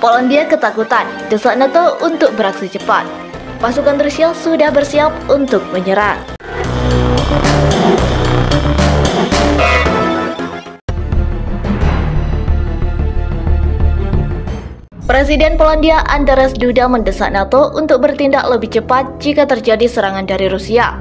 Polandia ketakutan, desak NATO untuk beraksi cepat. Pasukan Rusia sudah bersiap untuk menyerang. Presiden Polandia Andrzej Duda mendesak NATO untuk bertindak lebih cepat jika terjadi serangan dari Rusia,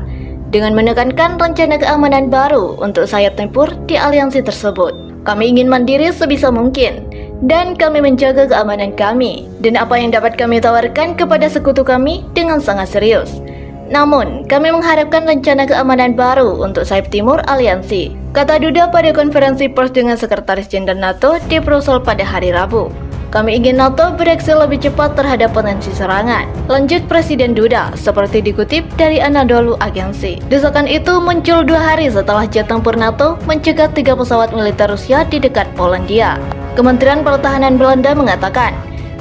dengan menekankan rencana keamanan baru untuk sayap tempur di aliansi tersebut. Kami ingin mandiri sebisa mungkin, dan kami menjaga keamanan kami, dan apa yang dapat kami tawarkan kepada sekutu kami dengan sangat serius. Namun, kami mengharapkan rencana keamanan baru untuk sayap timur aliansi, kata Duda pada konferensi pers dengan Sekretaris Jenderal NATO di Brussels pada hari Rabu. Kami ingin NATO bereaksi lebih cepat terhadap potensi serangan, lanjut Presiden Duda, seperti dikutip dari Anadolu Agency. Desakan itu muncul 2 hari setelah jet tempur NATO mencegat 3 pesawat militer Rusia di dekat Polandia. Kementerian Pertahanan Belanda mengatakan,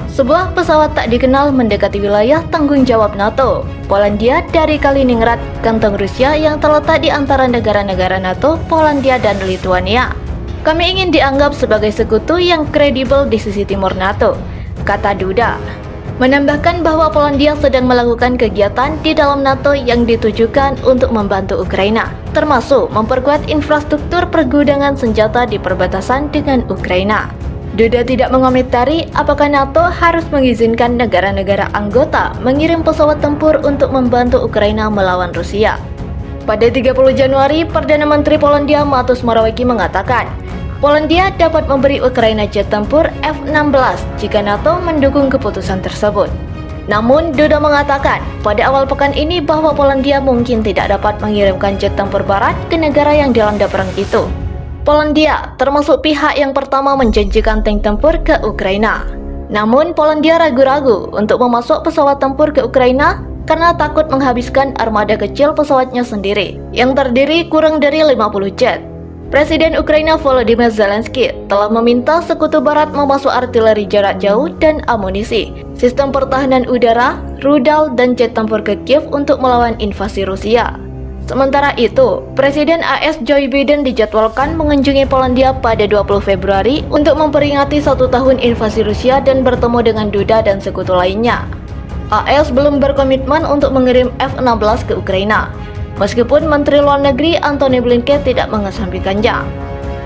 sebuah pesawat tak dikenal mendekati wilayah tanggung jawab NATO, Polandia dari Kaliningrad, kantong Rusia yang terletak di antara negara-negara NATO, Polandia dan Lithuania. Kami ingin dianggap sebagai sekutu yang kredibel di sisi timur NATO, kata Duda. Menambahkan bahwa Polandia sedang melakukan kegiatan di dalam NATO yang ditujukan untuk membantu Ukraina, termasuk memperkuat infrastruktur pergudangan senjata di perbatasan dengan Ukraina. Duda tidak mengomentari apakah NATO harus mengizinkan negara-negara anggota mengirim pesawat tempur untuk membantu Ukraina melawan Rusia. Pada 30 Januari, Perdana Menteri Polandia Mateusz Morawiecki mengatakan, Polandia dapat memberi Ukraina jet tempur F-16 jika NATO mendukung keputusan tersebut. Namun, Duda mengatakan pada awal pekan ini bahwa Polandia mungkin tidak dapat mengirimkan jet tempur barat ke negara yang dilanda perang itu. Polandia termasuk pihak yang pertama menjanjikan tank tempur ke Ukraina. Namun, Polandia ragu-ragu untuk memasuk pesawat tempur ke Ukraina karena takut menghabiskan armada kecil pesawatnya sendiri, yang terdiri kurang dari 50 jet. Presiden Ukraina Volodymyr Zelensky telah meminta sekutu barat memasuk artileri jarak jauh dan amunisi, sistem pertahanan udara, rudal, dan jet tempur ke Kiev untuk melawan invasi Rusia. Sementara itu, Presiden AS Joe Biden dijadwalkan mengunjungi Polandia pada 20 Februari untuk memperingati 1 tahun invasi Rusia dan bertemu dengan Duda dan sekutu lainnya. AS belum berkomitmen untuk mengirim F-16 ke Ukraina, meskipun Menteri Luar Negeri Antony Blinken tidak mengesampingkannya.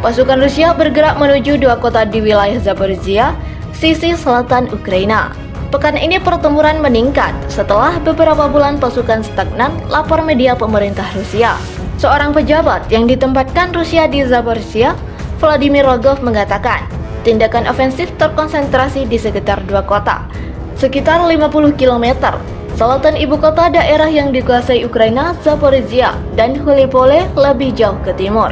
Pasukan Rusia bergerak menuju 2 kota di wilayah Zaporizhia, sisi selatan Ukraina. Pekan ini pertempuran meningkat setelah beberapa bulan pasukan stagnan, lapor media pemerintah Rusia. Seorang pejabat yang ditempatkan Rusia di Zaporizhia, Vladimir Rogov, mengatakan tindakan ofensif terkonsentrasi di sekitar 2 kota, sekitar 50 km, selatan ibu kota daerah yang dikuasai Ukraina, Zaporizhia, dan Hulipole lebih jauh ke timur.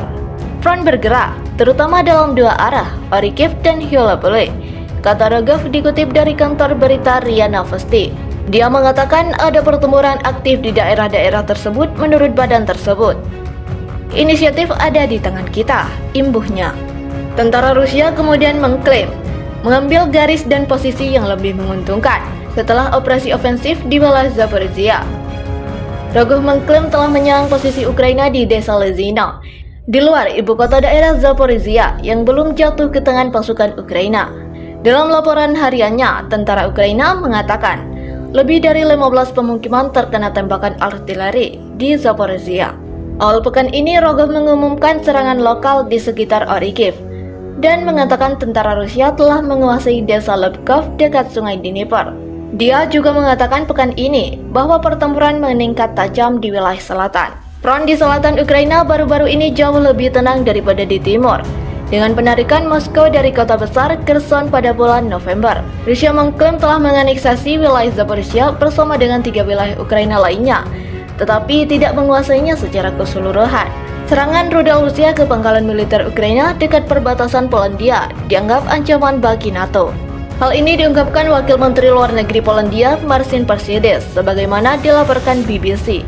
Front bergerak, terutama dalam 2 arah, Orikhiv dan Hulipole, kata Rogov dikutip dari kantor berita RIA Novosti. Dia mengatakan ada pertempuran aktif di daerah-daerah tersebut menurut badan tersebut. Inisiatif ada di tangan kita, imbuhnya. Tentara Rusia kemudian mengklaim mengambil garis dan posisi yang lebih menguntungkan setelah operasi ofensif di wilayah Zaporizhia. Rogov mengklaim telah menyerang posisi Ukraina di desa Lezino, di luar ibu kota daerah Zaporizhia yang belum jatuh ke tangan pasukan Ukraina. Dalam laporan hariannya, tentara Ukraina mengatakan lebih dari 15 pemukiman terkena tembakan artileri di Zaporizhia. Awal pekan ini, Rogov mengumumkan serangan lokal di sekitar Orikhiv dan mengatakan tentara Rusia telah menguasai desa Lubkov dekat sungai Dnieper. Dia juga mengatakan pekan ini bahwa pertempuran meningkat tajam di wilayah selatan. Front di selatan Ukraina baru-baru ini jauh lebih tenang daripada di timur, dengan penarikan Moskow dari kota besar Kherson pada bulan November. Rusia mengklaim telah menganeksasi wilayah Zaporizhia bersama dengan 3 wilayah Ukraina lainnya, tetapi tidak menguasainya secara keseluruhan. Serangan rudal Rusia ke pangkalan militer Ukraina dekat perbatasan Polandia dianggap ancaman bagi NATO. Hal ini diungkapkan Wakil Menteri Luar Negeri Polandia, Marcin Przydacz, sebagaimana dilaporkan BBC.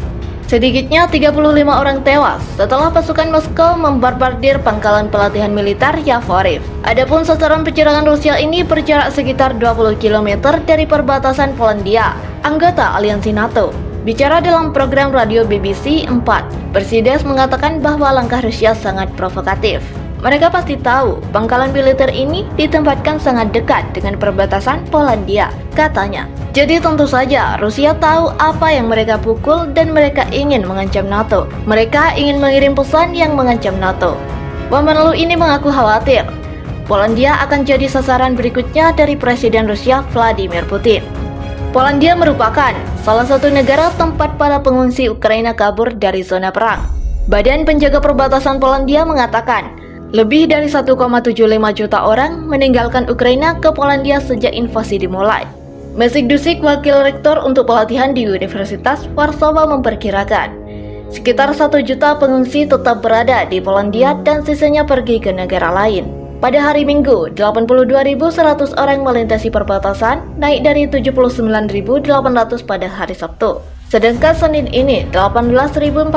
Sedikitnya 35 orang tewas setelah pasukan Moskow membarbardir pangkalan pelatihan militer Yavoriv. Adapun sasaran penyerangan Rusia ini berjarak sekitar 20 km dari perbatasan Polandia, anggota aliansi NATO. Bicara dalam program radio BBC 4, Przydacz mengatakan bahwa langkah Rusia sangat provokatif. Mereka pasti tahu pangkalan militer ini ditempatkan sangat dekat dengan perbatasan Polandia, katanya. Jadi tentu saja Rusia tahu apa yang mereka pukul dan mereka ingin mengancam NATO. Mereka ingin mengirim pesan yang mengancam NATO. Wamenlu ini mengaku khawatir Polandia akan jadi sasaran berikutnya dari Presiden Rusia Vladimir Putin. Polandia merupakan salah satu negara tempat para pengungsi Ukraina kabur dari zona perang. Badan Penjaga Perbatasan Polandia mengatakan lebih dari 1,75 juta orang meninggalkan Ukraina ke Polandia sejak invasi dimulai. Maciej Dušik, wakil rektor untuk pelatihan di Universitas Warsawa, memperkirakan sekitar 1 juta pengungsi tetap berada di Polandia dan sisanya pergi ke negara lain. Pada hari Minggu, 82.100 orang melintasi perbatasan, naik dari 79.800 pada hari Sabtu. Sedangkan Senin ini, 18.400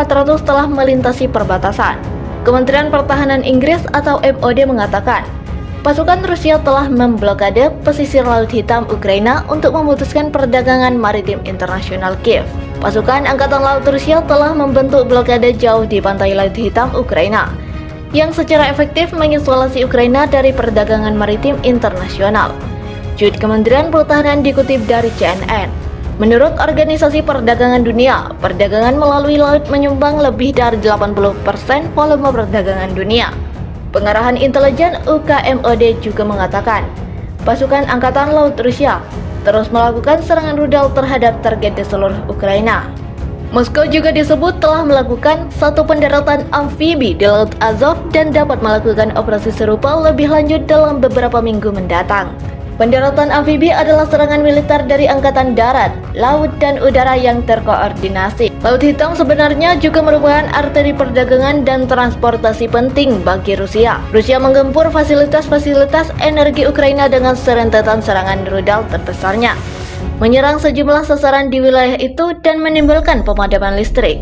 telah melintasi perbatasan. Kementerian Pertahanan Inggris atau MOD mengatakan, pasukan Rusia telah memblokade pesisir Laut Hitam Ukraina untuk memutuskan perdagangan maritim internasional Kiev. Pasukan Angkatan Laut Rusia telah membentuk blokade jauh di pantai Laut Hitam Ukraina, yang secara efektif mengisolasi Ukraina dari perdagangan maritim internasional. Jud Kementerian Pertahanan dikutip dari CNN. Menurut Organisasi Perdagangan Dunia, perdagangan melalui laut menyumbang lebih dari 80% volume perdagangan dunia. Pengarahan intelijen UKMOD juga mengatakan, pasukan Angkatan Laut Rusia terus melakukan serangan rudal terhadap target di seluruh Ukraina. Moskow juga disebut telah melakukan satu pendaratan amfibi di Laut Azov dan dapat melakukan operasi serupa lebih lanjut dalam beberapa minggu mendatang. Pendaratan amfibi adalah serangan militer dari angkatan darat, laut, dan udara yang terkoordinasi. Laut Hitam sebenarnya juga merupakan arteri perdagangan dan transportasi penting bagi Rusia. Rusia menggempur fasilitas-fasilitas energi Ukraina dengan serentetan serangan rudal terbesarnya, menyerang sejumlah sasaran di wilayah itu dan menimbulkan pemadaman listrik.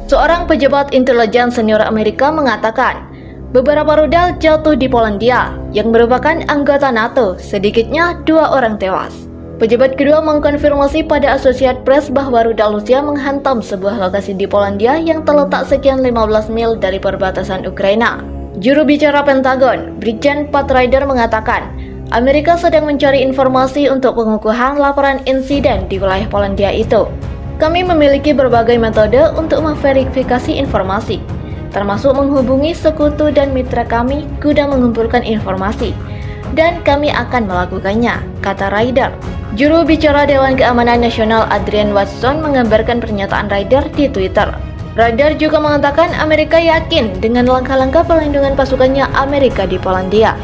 Seorang pejabat intelijen senior Amerika mengatakan, beberapa rudal jatuh di Polandia yang merupakan anggota NATO, sedikitnya 2 orang tewas. Pejabat kedua mengkonfirmasi pada Associated Press bahwa rudal Rusia menghantam sebuah lokasi di Polandia yang terletak sekian 15 mil dari perbatasan Ukraina. Juru bicara Pentagon, Brigjen Pat Ryder mengatakan, Amerika sedang mencari informasi untuk pengukuhan laporan insiden di wilayah Polandia itu. Kami memiliki berbagai metode untuk memverifikasi informasi, termasuk menghubungi sekutu dan mitra kami guna mengumpulkan informasi, dan kami akan melakukannya, kata Ryder. Juru bicara Dewan Keamanan Nasional Adrian Watson menggambarkan pernyataan Ryder di Twitter. Ryder juga mengatakan Amerika yakin dengan langkah-langkah perlindungan pasukannya Amerika di Polandia.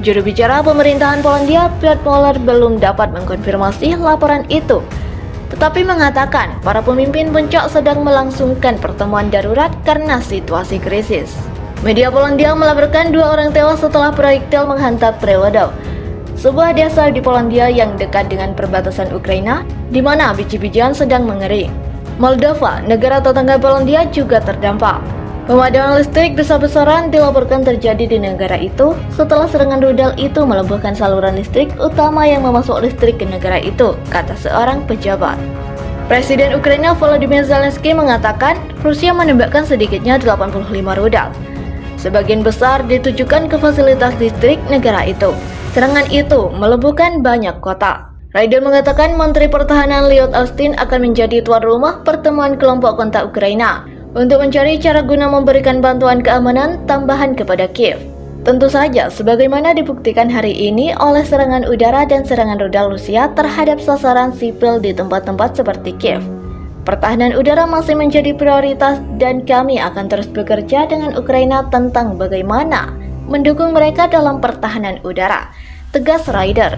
Juru bicara pemerintahan Polandia, Piotr Moller, belum dapat mengkonfirmasi laporan itu, tetapi mengatakan para pemimpin puncak sedang melangsungkan pertemuan darurat karena situasi krisis. Media Polandia melaporkan 2 orang tewas setelah proyektil menghantam Przewodow, sebuah desa di Polandia yang dekat dengan perbatasan Ukraina, di mana biji-bijian sedang mengering. Moldova, negara tetangga Polandia, juga terdampak. Pemadaman listrik besar-besaran dilaporkan terjadi di negara itu setelah serangan rudal itu melumpuhkan saluran listrik utama yang memasok listrik ke negara itu, kata seorang pejabat. Presiden Ukraina Volodymyr Zelensky mengatakan Rusia menembakkan sedikitnya 85 rudal. Sebagian besar ditujukan ke fasilitas listrik negara itu. Serangan itu melumpuhkan banyak kota. Ryder mengatakan Menteri Pertahanan Lloyd Austin akan menjadi tuan rumah pertemuan kelompok kontak Ukraina untuk mencari cara guna memberikan bantuan keamanan tambahan kepada Kiev. Tentu saja, sebagaimana dibuktikan hari ini oleh serangan udara dan serangan rudal Rusia terhadap sasaran sipil di tempat-tempat seperti Kiev. Pertahanan udara masih menjadi prioritas dan kami akan terus bekerja dengan Ukraina tentang bagaimana mendukung mereka dalam pertahanan udara, tegas Ryder.